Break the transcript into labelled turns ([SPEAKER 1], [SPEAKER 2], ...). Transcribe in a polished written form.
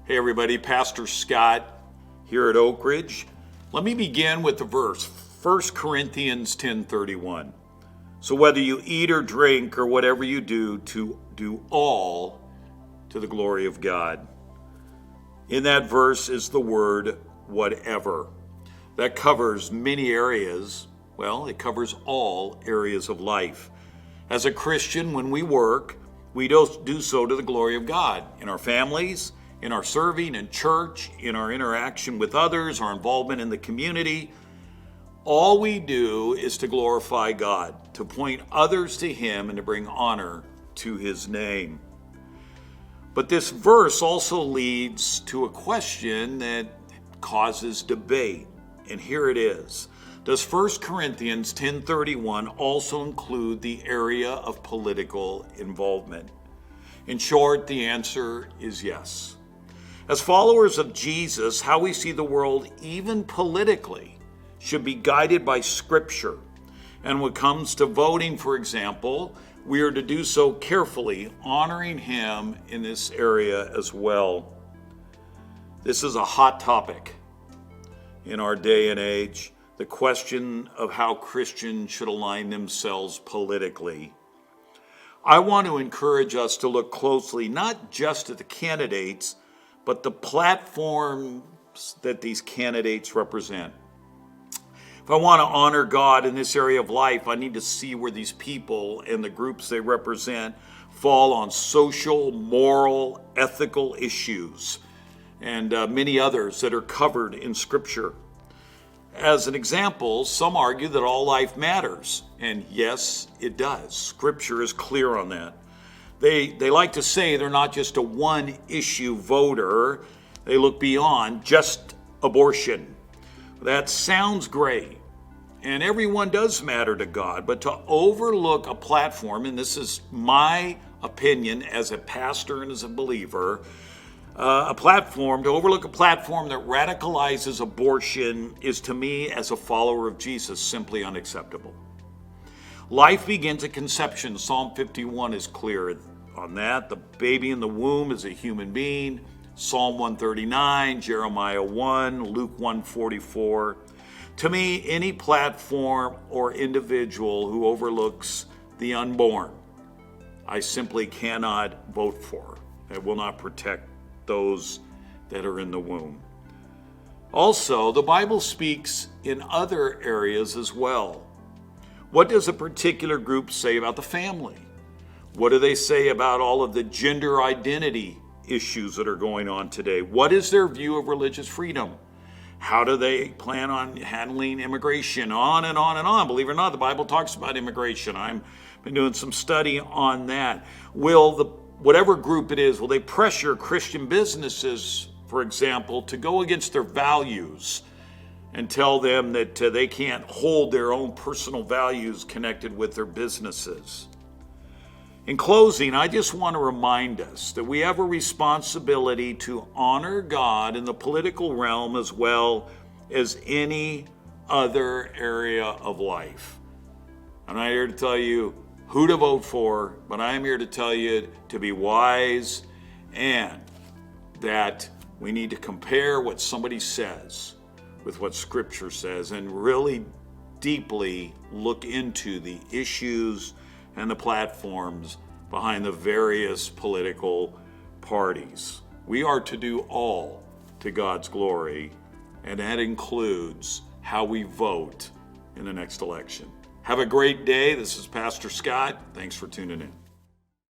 [SPEAKER 1] Hey everybody, Pastor Scott here at Oak Ridge. Let me begin with the verse, 1 Corinthians 10:31. So whether you eat or drink or whatever you do, to do all to the glory of God. In that verse is the word whatever. That covers many areas. Well, it covers all areas of life. As a Christian, when we work, we do so to the glory of God in our families, in our serving in church, in our interaction with others, our involvement in the community. All we do is to glorify God, to point others to Him, and to bring honor to His name. But this verse also leads to a question that causes debate, and here it is. Does 1 Corinthians 10:31 also include the area of political involvement? In short, the answer is yes. As followers of Jesus, how we see the world, even politically, should be guided by Scripture. And when it comes to voting, for example, we are to do so carefully, honoring Him in this area as well. This is a hot topic in our day and age, the question of how Christians should align themselves politically. I want to encourage us to look closely, not just at the candidates, but the platforms that these candidates represent. If I want to honor God in this area of life, I need to see where these people and the groups they represent fall on social, moral, ethical issues, and many others that are covered in Scripture. As an example, some argue that all life matters, and yes, it does. Scripture is clear on that. They like to say they're not just a one-issue voter. They look beyond just abortion. That sounds great, and everyone does matter to God, but to overlook a platform, and this is my opinion as a pastor and as a believer, to overlook a platform that radicalizes abortion is, to me, as a follower of Jesus, simply unacceptable. Life begins at conception. Psalm 51 is clear on that. The baby in the womb is a human being. Psalm 139, Jeremiah 1, Luke 1:44. To me, any platform or individual who overlooks the unborn, I simply cannot vote for. It will not protect those that are in the womb. Also, the Bible speaks in other areas as well. What does a particular group say about the family? What do they say about all of the gender identity issues that are going on today? What is their view of religious freedom? How do they plan on handling immigration? On and on and on. Believe it or not, the Bible talks about immigration. I've been doing some study on that. Whatever group it is, will they pressure Christian businesses, for example, to go against their values and tell them that they can't hold their own personal values connected with their businesses? In closing, I just want to remind us that we have a responsibility to honor God in the political realm as well as any other area of life. I'm not here to tell you who to vote for, but I am here to tell you to be wise and that we need to compare what somebody says with what Scripture says and really deeply look into the issues and the platforms behind the various political parties. We are to do all to God's glory, and that includes how we vote in the next election. Have a great day. This is Pastor Scott. Thanks for tuning in.